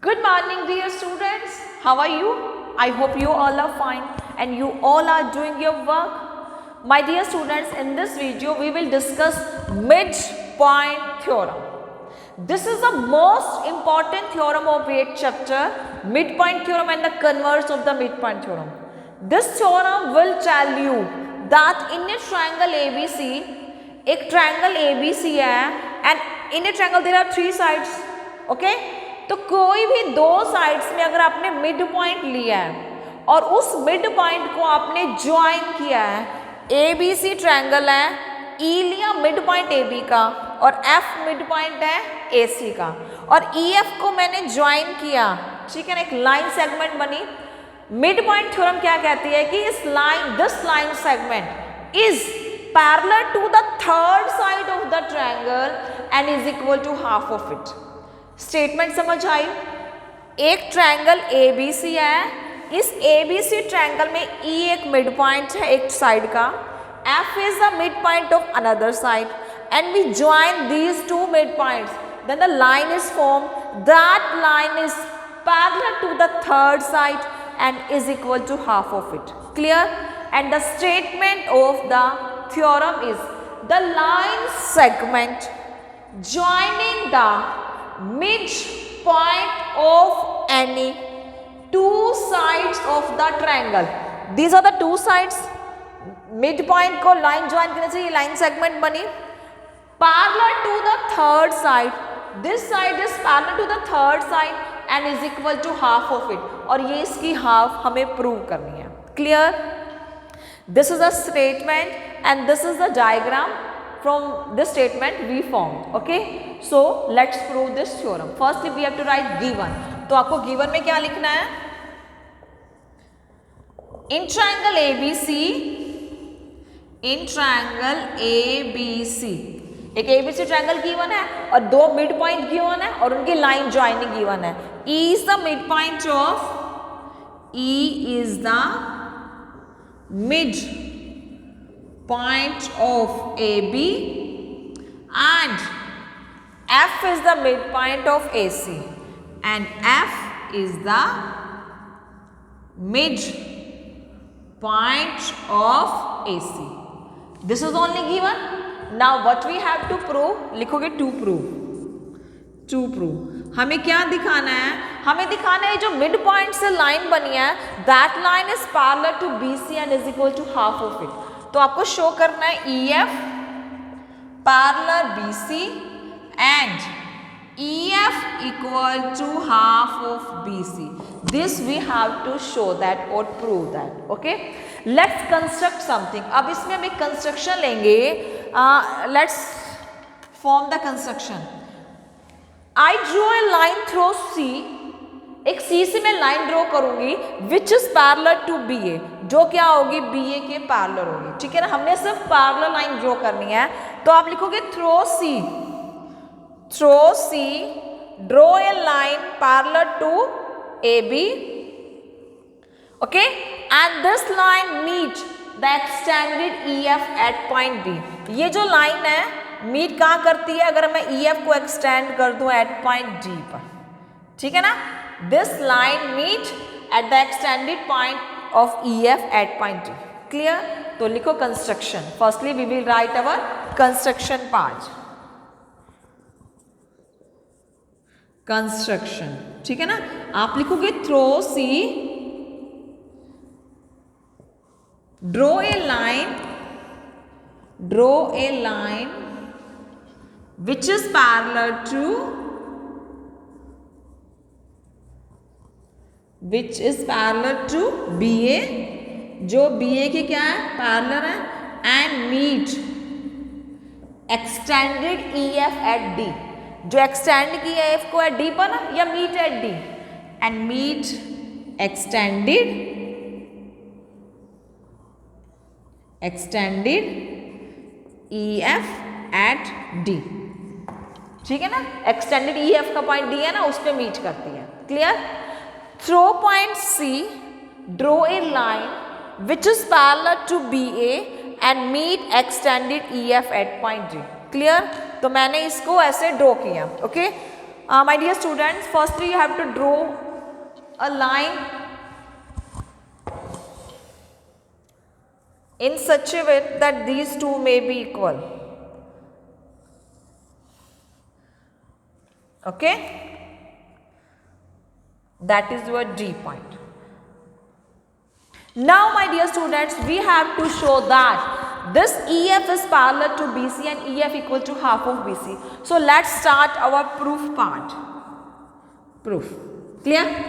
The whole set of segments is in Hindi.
Good morning, dear students. How are you? I hope you all are fine and you all are doing your work. My dear students, in this video we will discuss midpoint theorem. This is the most important theorem of 8th chapter, midpoint theorem and the converse of the midpoint theorem. This theorem will tell you that in a triangle ABC, एक triangle ABC है and in a triangle there are three sides. Okay? तो कोई भी दो साइड्स में अगर आपने मिड पॉइंट लिया है और उस मिड पॉइंट को आपने ज्वाइन किया है, ए बी सी ट्रायंगल है, ई लिया मिड पॉइंट ए बी का और एफ मिड पॉइंट है ए सी का और ई एफ को मैंने ज्वाइन किया, ठीक है ना, एक लाइन सेगमेंट बनी। मिड पॉइंट थ्योरम क्या कहती है कि इस line this line segment is parallel to the third side of the triangle and is equal to half of it. Statement समझ आई? एक ट्रायंगल ए बी सी है, इस ए बी सी ट्रायंगल में ई एक मिड पॉइंट है एक साइड का, F is the mid point of another side and we join these two mid points, then the line is form, that line is parallel to the third side and is equal to half of it. Clear? And the statement of the theorem is the line segment joining the midpoint of any two sides of the triangle. These are the two sides. Midpoint को line join करने से ये line segment बनी. Parallel to the third side. This side is parallel to the third side and is equal to half of it. और ये इसकी हाफ हमें प्रूव करनी है. Clear? This is a statement and this is the diagram. From this statement we formed. Okay? So let's prove this theorem. Firstly we have to write given. तो आपको given में क्या लिखना है? In triangle ABC, in triangle ABC, एक ABC ट्रायंगल गिवन है और दो मिड पॉइंट गिवन है और उनकी लाइन ज्वाइनिंग गिवन है. E is the midpoint of mid point of AB and F is the midpoint of AC and F is the mid point of AC. This is only given. Now what we have to prove? लिखोगे to prove. To prove. हमें क्या दिखाना है? हमें दिखाना है जो मिड पॉइंट से लाइन बनी है, that line is parallel to BC and is equal to half of it. तो आपको शो करना है EF parallel BC and EF equal to half of BC. This we have to show that or prove that. Okay? Let's construct something. अब इसमें हम एक कंस्ट्रक्शन लेंगे. Let's form the construction. I draw a line through C. एक C से मैं लाइन ड्रॉ करूंगी which is parallel to BA, जो क्या होगी BA के पैरेलल होगी. ठीक है ना, हमने सिर्फ पैरेलल लाइन ड्रॉ करनी है. तो आप लिखोगे through C draw a line parallel to AB. Okay, and this line meet the extended EF at point B. ये जो लाइन है मीट कहाँ करती है? अगर मैं EF को एक्सटेंड कर दूं एट पॉइंट D पर, ठीक है ना. This line meet at the extended point of EF at point D. Clear? तो लिखो construction. Firstly we will write our construction part. Construction, ठीक है ना. आप लिखोगे through C, draw a line which is parallel to BA, जो BA के क्या है? पैरेलल है, and meet extended EF at D, जो एक्सटेंड की है F को एट D पर ना, या meet at D and meet extended EF at D. ठीक है ना, एक्सटेंडेड EF का पॉइंट D है ना, उस पे मीट करती है. Clear? Through point C, draw a line which is parallel to BA and meet extended EF at point D. Clear? तो मैंने इसको ऐसे ड्रॉ किया. Okay, My dear students, firstly you have to draw a line in such a way that these two may be equal. Okay, that is your D point. Now my dear students, we have to show that this EF is parallel to BC and EF equal to half of BC. So let's start our proof part. Proof. Clear?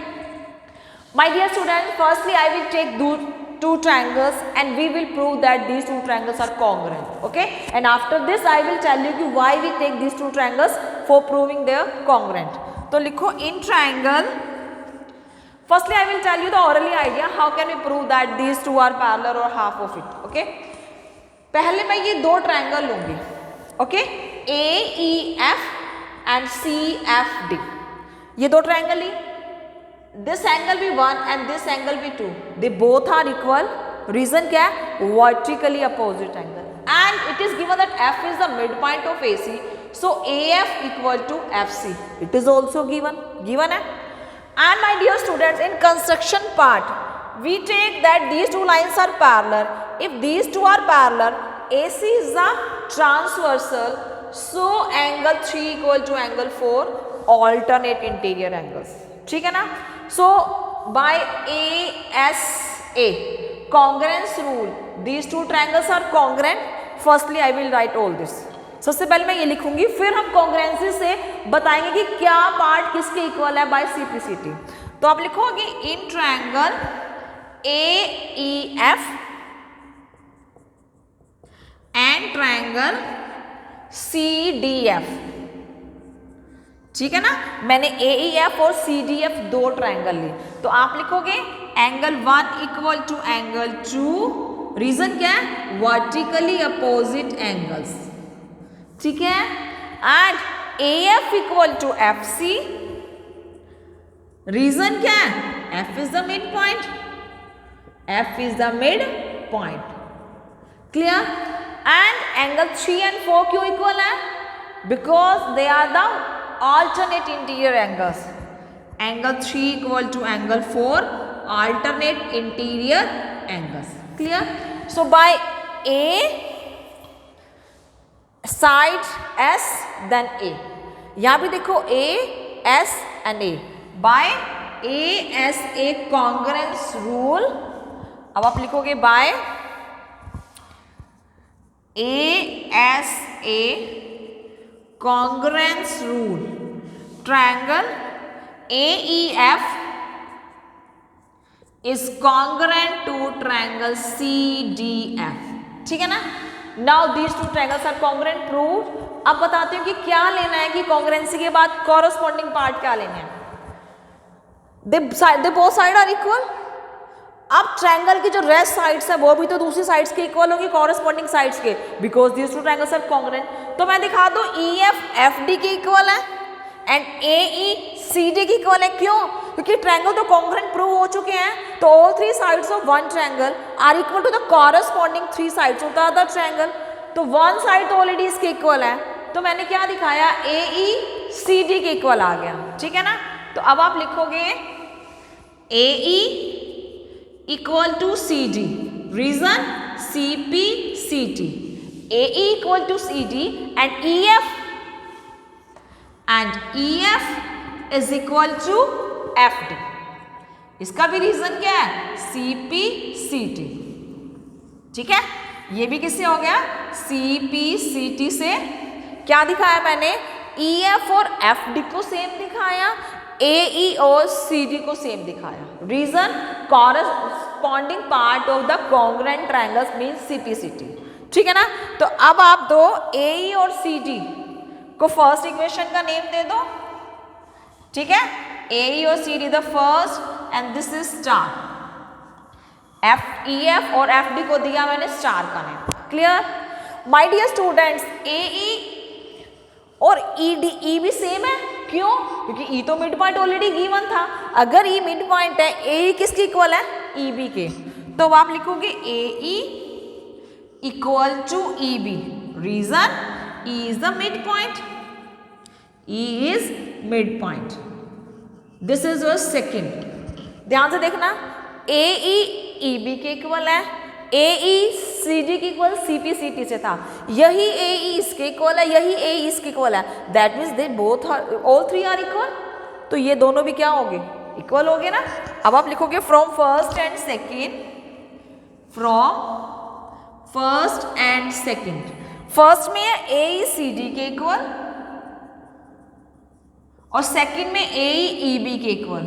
My dear students, firstly I will take two triangles and we will prove that these two triangles are congruent. Okay, and after this I will tell you why we take these two triangles for proving they are congruent. तो लिखो in triangle. Firstly I will tell you the orally idea how can we prove that these two are parallel or half of it. Okay, पहले मैं ये दो triangle लूंगी. Okay, AEF and CFD. ये दो triangle he. This angle be 1 and this angle be 2. They both are equal. Reason क्या है? Vertically opposite angle. And it is given that F is the midpoint of AC. So AF equal to FC. It is also given. Given है. And my dear students, in construction part, we take that these two lines are parallel. If these two are parallel, AC is the transversal. So angle 3 equal to angle 4, alternate interior angles. ठीक है ना? So by ASA, congruence rule, these two triangles are congruent. Firstly, I will write all this. सबसे पहले मैं ये लिखूंगी, फिर हम कॉन्ग्रुएंसी से बताएंगे कि क्या पार्ट किसके इक्वल है बाय सिंप्लिसिटी. तो आप लिखोगे in triangle AEF and triangle CDF. ठीक है ना, मैंने AEF और CDF दो ट्रायंगल ली, तो आप लिखोगे angle 1 equal to angle 2. Reason क्या है? Vertically opposite angles. ठीक है, and AF equal to FC. Reason क्या है? F is the mid point. F is the mid point. Clear? And angle 3 and 4 क्यों इक्वल है? Because they are the alternate interior angles. Angle 3 equal to angle 4, alternate interior angles. Clear? So by A side S then A. यहाँ भी देखो A, S and A. By ASA congruence rule. अब आप लिखोगे by ASA congruence rule, triangle AEF is congruent to triangle CDF. ठीक है ना? Now these two triangles are congruent proved. अब बताती हूँ कि क्या लेना है, कि congruency के बाद corresponding part क्या लेना है. They both side are equal. अब ट्रायंगल की जो रेस्ट साइड्स है वो भी तो दूसरी साइड्स के इक्वल होगी कॉरेस्पॉन्डिंग साइड्स के, because these two triangles are congruent. तो मैं दिखा दूं EF FD के इक्वल है एंड AE CD के इक्वल है. क्यों? क्योंकि ट्रायंगल तो कॉन्ग्रुएंट प्रूव हो चुके हैं. तो all three sides of one triangle are equal to the corresponding three sides of the other triangle. तो वन साइड तो ऑलरेडी इसके इक्वल है, तो मैंने क्या दिखाया? AE CD के इक्वल आ गया. ठीक है ना? तो अब आप लिखोगे AE equal to CD. Reason? CP CT. AE equal to CD and EF is equal to FD. इसका भी रीजन क्या है? CP CT. ठीक है, ये भी किससे हो गया? CP CT से. क्या दिखाया मैंने? EF और FD को सेम दिखाया, AE और CD को सेम दिखाया. Reason? Corresponding part of the congruent triangles means CP/CT. ठीक है ना? तो अब आप दो AE और CD को फर्स्ट इक्वेशन का नेम दे दो. ठीक है, AE और CD the first and this is star. EF और FD को दिया मैंने स्टार का name. Clear? My dear students, AE और E भी सेम है. क्यों? क्योंकि E तो मिड पॉइंट ऑलरेडी गिवन था. अगर E मिड पॉइंट है, AE किसके इक्वल है? EB के. तो आप लिखोगे AE equal to EB. Reason? E is the mid point. E is mid point, this is your second. ध्यान से देखना, ए ई ई बी के इक्वल है, ए ई सी डी के equal C P C T से था, यही ए ई इसके इक्वल है, यही ए ई इसके इक्वल है, that means they both all three are equal. तो ये दोनों भी क्या होंगे, इक्वल हो गए ना। अब आप लिखोगे from first and second, from first and second, first में है ए ई सी डी के इक्वल और सेकेंड में ए ई बी के इक्वल,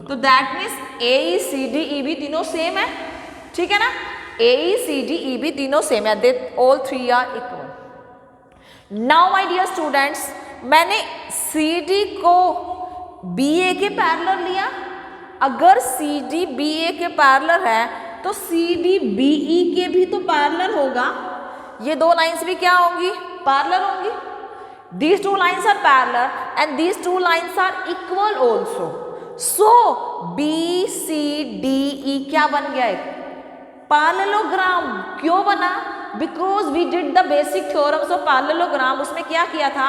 तो that means A E C D E B तीनों सेम है, ठीक है ना, A E C D E B तीनों सेम है, they all three are equal. Now my dear students, मैंने सी डी को बी ए के पैरेलल लिया, अगर सी डी बी ए के पैरेलल है तो सी डी बी ई के भी तो पैरेलल होगा, ये दो लाइंस भी क्या होंगी, पैरेलल होंगी। These two lines are parallel and these two lines are equal also. So B C D E क्या बन गया एक parallelogram। क्यों बना? Because we did the basic theorems of parallelogram। उसमें क्या किया था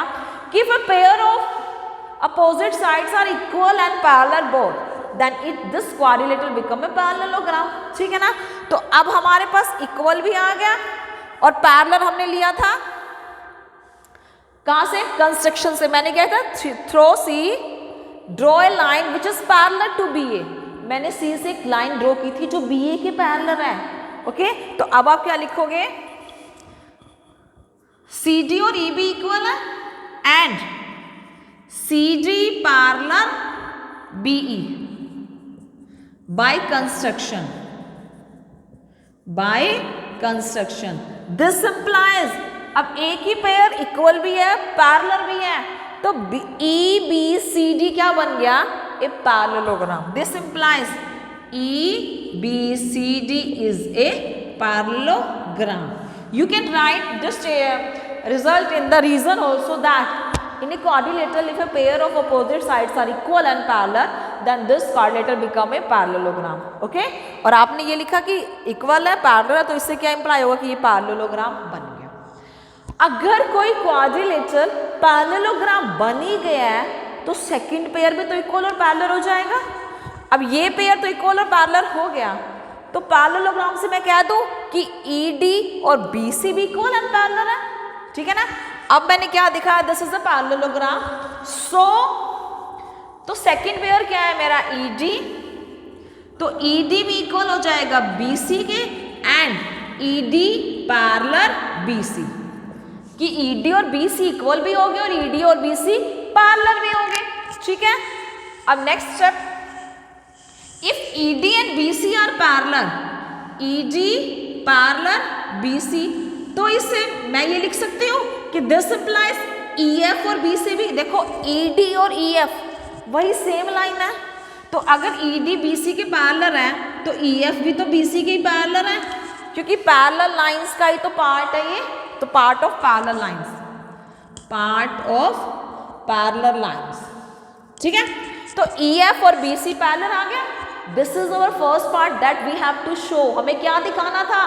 कि if a pair of opposite sides are equal and parallel both, then this quadrilateral become a parallelogram। ठीक है ना। तो अब हमारे पास equal भी आ गया और parallel हमने लिया था कहां से, कंस्ट्रक्शन से। मैंने क्या था, through C draw a line which is parallel to B A, मैंने सी से एक लाइन ड्रॉ की थी जो बी ए के पैरेलल है। ओके, तो अब आप क्या लिखोगे, सी डी और ई बी इक्वल है and C D parallel B E by construction, by construction this implies, अब एक ही पेयर इक्वल भी है पैरेलल भी है, तो ई बी सी डी क्या बन गया, a parallelogram. This implies E B C D is a parallelogram. You can write this result in the reason also that in a quadrilateral if a pair of opposite sides are equal and parallel then this quadrilateral become a parallelogram। okay, और आपने ये लिखा कि इक्वल है पैरेलल है, तो इससे क्या इंप्लाई होगा कि ये पैरेललोग्राम बन गया। अगर कोई क्वाड्रिलेटरल पैरेललोग्राम बन ही गया है तो सेकंड पेयर भी तो इक्वल और पैरेलल हो जाएगा। अब ये पेयर तो इक्वल और पैरेलल हो गया, तो पैरेललोग्राम से मैं कह दूं कि ED और BC भी इक्वल एंड पैरेलल है। ठीक है ना। अब मैंने क्या दिखाया, दिस इज अ पैरेललोग्राम। सो तो सेकंड पेयर क्या है मेरा, ED, तो ED भी इक्वल हो जाएगा BC के एंड ED पैरेलल BC, कि ED और BC इक्वल भी हो गए और ED और BC पैरेलल भी हो गए। ठीक है। अब next step, if ED and BC are parallel, ED parallel BC, तो इससे मैं ये लिख सकती हूँ कि दिस इंप्लाइज EF और BC भी, देखो ED और EF वही सेम लाइन है, तो अगर ED BC के पैरेलल है तो EF भी तो BC के ही पैरेलल है, क्योंकि पैरेलल लाइंस का ही तो पार्ट है ये, तो part of parallel lines, part of parallel lines. ठीक है। तो EF और BC पैरेलल आ गया। This is our first part that we have to show. हमें क्या दिखाना था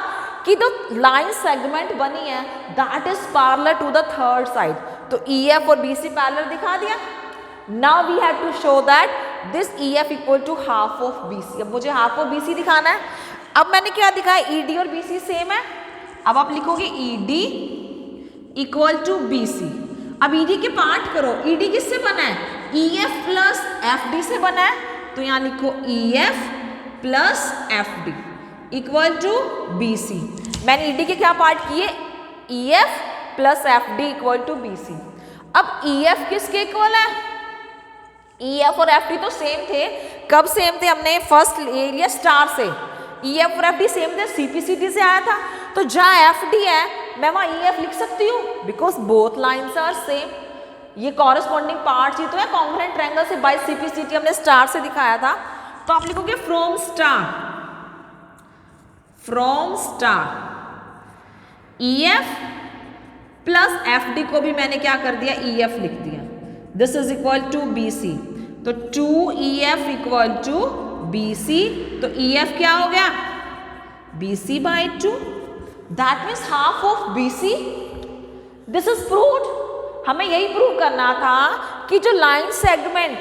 कि जो लाइन सेगमेंट बनी है that is parallel to the third side, तो EF और BC पैरेलल दिखा दिया। Now we have to show that this EF equal to half of BC। अब मुझे हाफ ऑफ BC दिखाना है। अब मैंने क्या दिखाया, ED और BC सेम है। अब आप लिखोगे ED इक्वल टू BC। अब ED के पार्ट करो, ED किससे बना है, EF प्लस FD से बना है, तो यहाँ लिखो EF plus FD equal to BC। मैंने ED के क्या पार्ट किए, EF plus FD equal to BC। अब EF किसके इक्वल है, EF और FD तो सेम थे। कब सेम थे, हमने फर्स्ट ले लिया स्टार से। EF और FD सेम थे, CPCT से आया था, तो जहाँ FD है मैं वहाँ EF लिख सकती हूँ, because both lines are same. ये कॉरेस्पॉन्डिंग पार्ट ही तो है कॉन्ग्रुएंट ट्रायंगल से, बाय CPCT हमने स्टार से दिखाया था। तो आप लिखोगे from star EF plus FD को भी मैंने क्या कर दिया, EF लिख दिया। This is equal to BC, तो 2EF इक्वल टू BC, तो EF क्या हो गया, BC by 2, that means half of BC। This is proved. हमें यही प्रूव करना था कि जो लाइन सेगमेंट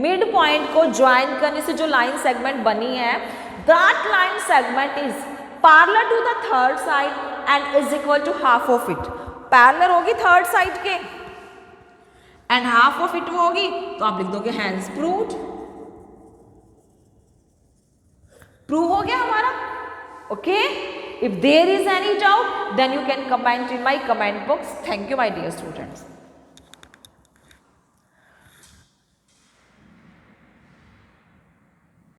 मिड पॉइंट को ज्वाइन करने से जो लाइन सेगमेंट बनी है, that line segment is parallel to the third side and is equal to half of it. Parallel होगी थर्ड साइड के एंड हाफ ऑफ इट होगी, तो आप लिख दोगे हैंस प्रूव्ड। प्रूव हो गया हमारा। Okay, if there is any doubt then you can comment in my comment box. Thank you my dear students.